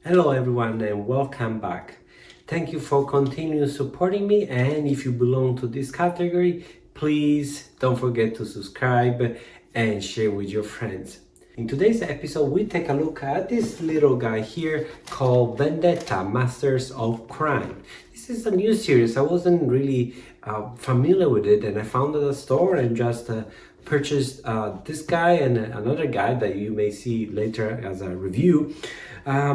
Hello everyone and welcome back. Thank you for continuing supporting me, and if you belong to this category, please don't forget to subscribe and share with your friends. In today's episode, we take a look at this little guy here called Vendetta, Masters of Crime. This is a new series. I wasn't really familiar with it, and I found it at a store and just purchased this guy and another guy that you may see later as a review.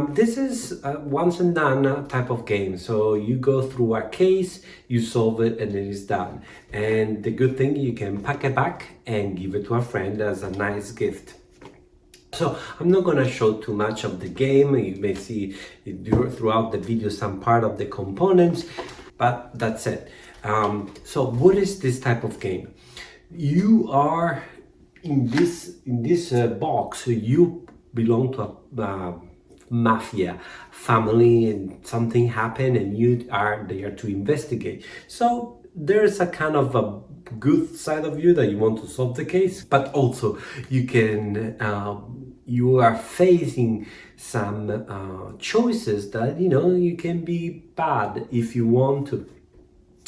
This is a once and done type of game. So you go through a case, you solve it, and then it's done. And the good thing, you can pack it back and give it to a friend as a nice gift. So I'm not going to show too much of the game. You may see throughout the video some part of the components, but that's it. So what is this type of game? You are in this box. You belong to a mafia family, and something happened, and you are there to investigate. So there's a kind of a good side of you that you want to solve the case, but also you can you are facing some choices that you can be bad if you want to.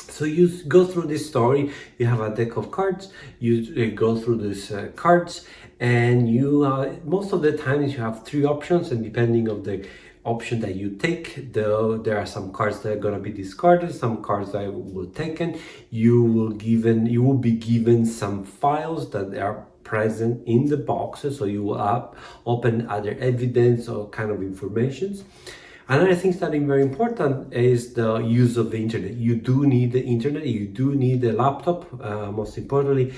So you go through this story, you have a deck of cards, you go through these cards, and you most of the times you have three options, and depending on the option that you take, there are some cards that are going to be discarded, some cards that will be taken. You will be given some files that are present in the boxes, so you will open other evidence or kind of informations. Another thing that is very important is the use of the internet. You do need the internet, you do need the laptop. Most importantly,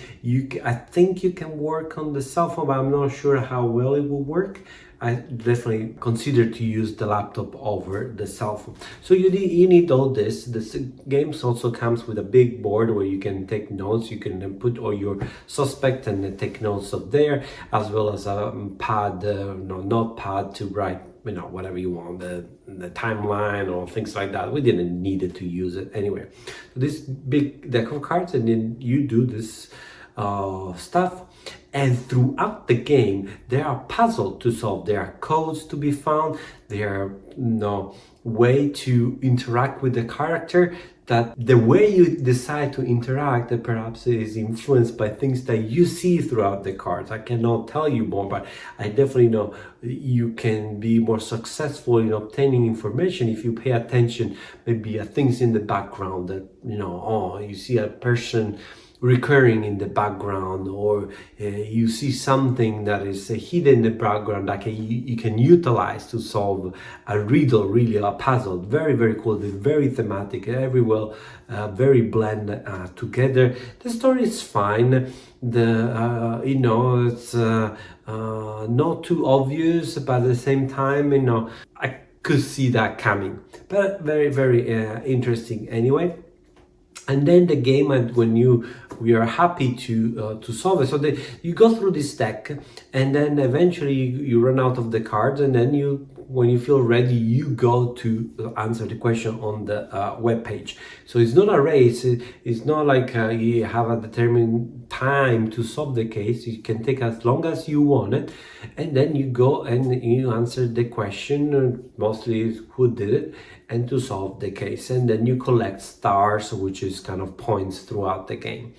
I think you can work on the cell phone, but I'm not sure how well it will work. I definitely consider to use the laptop over the cell phone. So you need all this. This game also comes with a big board where you can take notes. You can then put all your suspect and take notes of there, as well as a pad, notepad to write whatever you want, the timeline or things like that. We didn't need it to use it anyway. So this big deck of cards, and then you do this stuff. And throughout the game, there are puzzles to solve. There are codes to be found. There are way to interact with the character. That the way you decide to interact perhaps is influenced by things that you see throughout the cards. I cannot tell you more, but I definitely know you can be more successful in obtaining information if you pay attention, maybe things in the background that, you see a person recurring in the background, or you see something that is hidden in the background that you can utilize to solve a riddle, really a puzzle. Very, very cool, very thematic, very blend together. The story is fine. It's not too obvious, but at the same time, I could see that coming. But very, very interesting anyway. And then the game, when we are happy to solve it. So you go through this deck, and then eventually you run out of the cards, and then when you feel ready, you go to answer the question on the web page. So it's not a race. It's not like you have a determined time to solve the case. You can take as long as you want it, and then you go and you answer the question, mostly who did it, and to solve the case. And then you collect stars, which is kind of points throughout the game.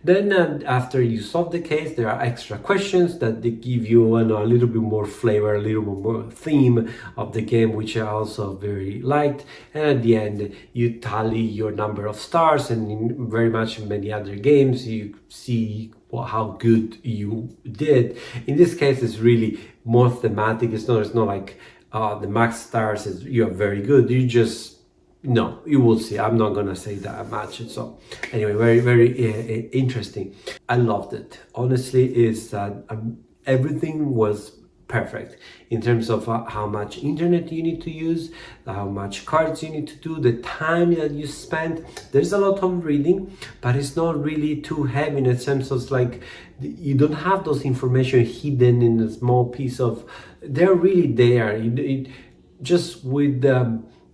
Then after you solve the case, there are extra questions that they give you a little bit more flavor, a little bit more theme of the game, which I also very liked. And at the end, you tally your number of stars, and in very much many other games, you see how good you did. In this case, it's really more thematic. It's not like the max stars is you're very good. You will see. I'm not gonna say that much. So anyway, very, very interesting. I loved it. Honestly, is that everything was perfect in terms of how much internet you need to use, how much cards you need to do, the time that you spend. There's a lot of reading, but it's not really too heavy in a sense of like you don't have those information hidden in a small piece of. They're really there. Just with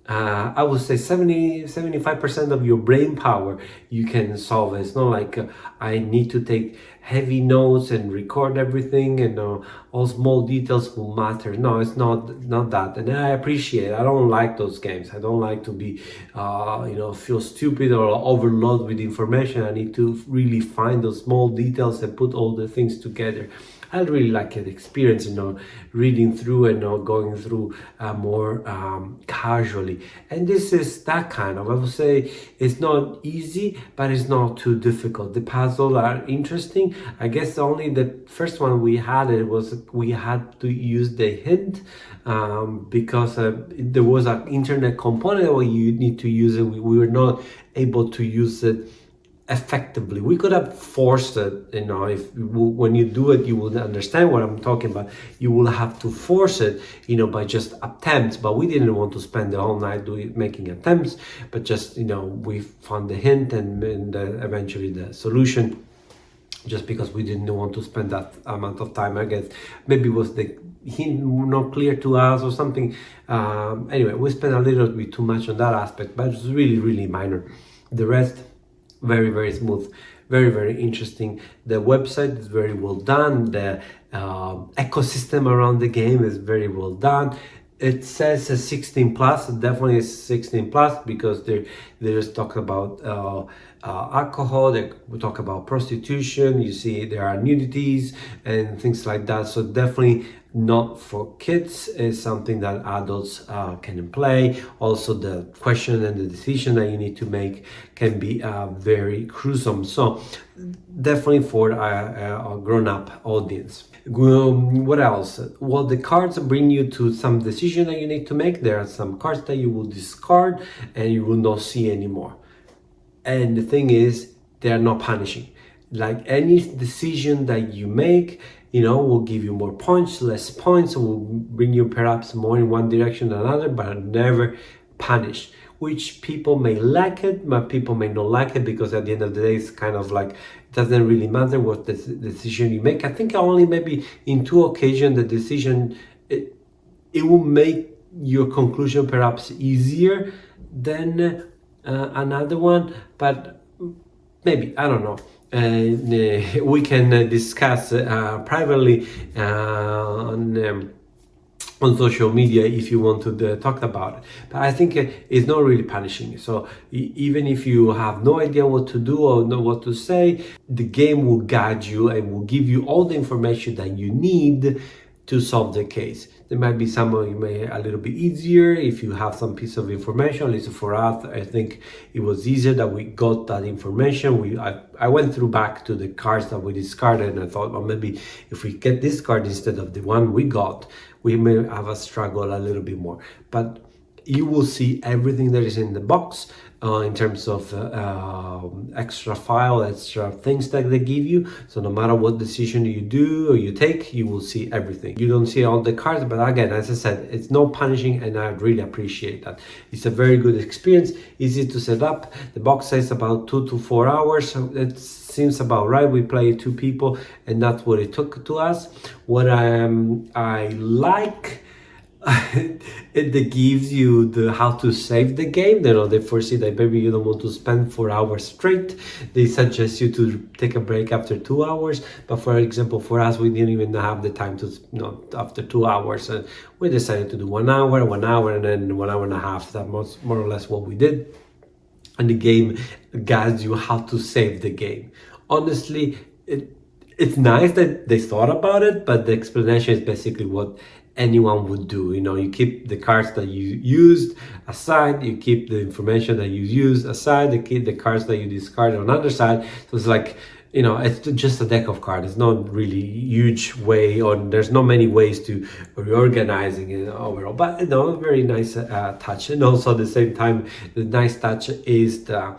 I would say 75% of your brain power you can solve it. It's not like I need to take heavy notes and record everything, and all small details will matter. No, it's not that. And I appreciate, I don't like those games. I don't like to be feel stupid or overloaded with information. I need to really find those small details and put all the things together. I really like the experience, reading through and going through more casually. And this is that kind of, I would say, it's not easy, but it's not too difficult. The puzzles are interesting. I guess only the first one we had, it was we had to use the hint because there was an internet component where you need to use it. We were not able to use it effectively. We could have forced it, if when you do it, you will understand what I'm talking about. You will have to force it, by just attempts, but we didn't want to spend the whole night making attempts, but just, we found the hint and eventually the solution, just because we didn't want to spend that amount of time. I guess maybe it was the hint not clear to us or something. Anyway, we spent a little bit too much on that aspect, but it's really, really minor. The rest, very, very smooth, very, very interesting. The website is very well done. The ecosystem around the game is very well done. It says 16 plus. It definitely is 16 plus, because there's talk about alcohol. We talk about prostitution. You see, there are nudities and things like that. So definitely not for kids. It's something that adults can play. Also, the question and the decision that you need to make can be very gruesome. So definitely for a grown-up audience. What else? Well, the cards bring you to some decision that you need to make. There are some cards that you will discard and you will not see anymore. And the thing is, they are not punishing. Like any decision that you make, will give you more points, less points, will bring you perhaps more in one direction than another, but never punish. Which people may like it, but people may not like it, because at the end of the day, it's kind of like, it doesn't really matter what the decision you make. I think only maybe in 2 occasions the decision, it will make your conclusion perhaps easier than another one, but maybe, I don't know. We can discuss privately on social media if you want to talk about it. But I think it's not really punishing. So even if you have no idea what to do or know what to say, the game will guide you and will give you all the information that you need to solve the case. There might be some of you may a little bit easier if you have some piece of information. At least for us, I think it was easier that we got that information. I went through back to the cards that we discarded, and I thought, well, maybe if we get this card instead of the one we got, we may have a struggle a little bit more. But you will see everything that is in the box in terms of extra file, extra things that they give you. So no matter what decision you do or you take, you will see everything. You don't see all the cards, but again, as I said, it's no punishing, and I really appreciate that. It's a very good experience, easy to set up. The box says about 2 to 4 hours. So it seems about right. We played 2 people, and that's what it took to us. What I like, it gives you how to save the game. They foresee that maybe you don't want to spend 4 hours straight. They suggest you to take a break after 2 hours. But for example, for us, we didn't even have the time to, after 2 hours. We decided to do 1 hour, 1 hour, and then 1 hour and a half. That was more or less what we did. And the game guides you how to save the game. Honestly, it's nice that they thought about it, but the explanation is basically what anyone would do. You keep the cards that you used aside, you keep the information that you used aside, you keep the cards that you discarded on the other side. So it's like, it's just a deck of cards. It's not really huge way, or there's not many ways to reorganizing it overall, but very nice touch. And also at the same time, the nice touch is the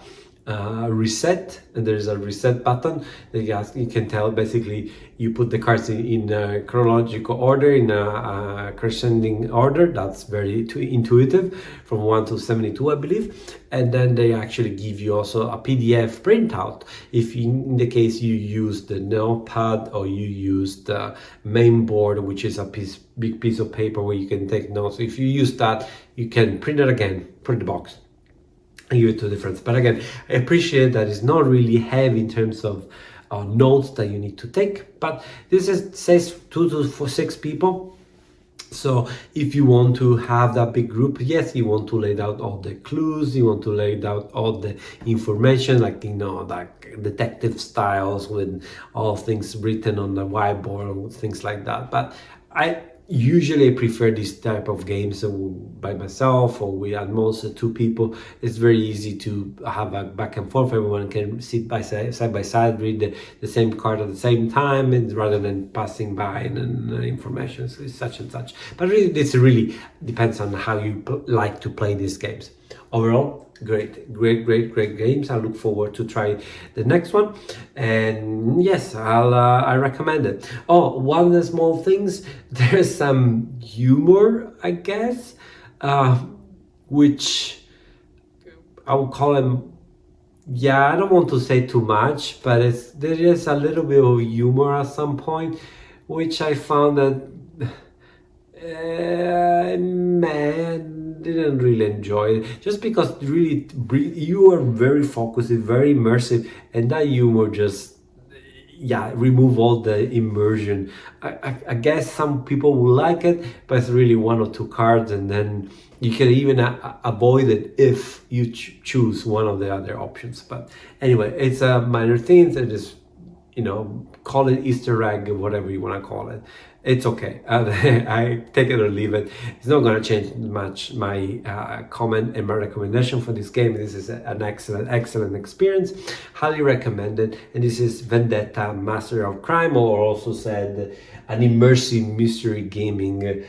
reset, and there's a reset button that you can tell. Basically, you put the cards in a chronological order, in a crescending order. That's very intuitive, from 1 to 72, I believe. And then they actually give you also a PDF printout if in the case you use the notepad or you use the main board, which is a big piece of paper where you can take notes. If you use that, you can print it again, put it in the box, give it to the friends. But again, I appreciate that it's not really heavy in terms of notes that you need to take, but this says 2 to 6 people. So if you want to have that big group, yes, you want to lay out all the clues, you want to lay out all the information, like, you know, like detective styles with all things written on the whiteboard, things like that. But I usually prefer this type of games by myself or with at most 2 people. It's very easy to have a back and forth. Everyone can sit side by side, read the same card at the same time, and rather than passing by and information is such and such. But really, this really depends on how you like to play these games. Overall, great games. I look forward to try the next one, and yes, I recommend it. Oh, one of the small things, there's some humor, I guess, which I would call them. Yeah, I don't want to say too much, but there is a little bit of humor at some point, which I found that man, didn't really enjoy it, just because really you are very focused, very immersive, and that humor just, yeah, remove all the immersion. I guess some people will like it, but it's really 1 or 2 cards, and then you can even avoid it if you choose one of the other options. But anyway, it's a minor thing. It is, you know, call it Easter egg or whatever you want to call it. It's okay. I take it or leave it. It's not going to change much my comment and my recommendation for this game. This is an excellent experience. Highly recommended. And this is Vendetta, Master of Crime, or also said an immersive mystery gaming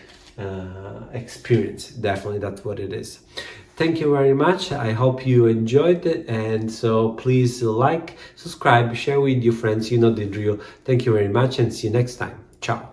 experience. Definitely, that's what it is. Thank you very much. I hope you enjoyed it, and so please like, subscribe, share with your friends. You know the drill. Thank you very much, and see you next time. Ciao.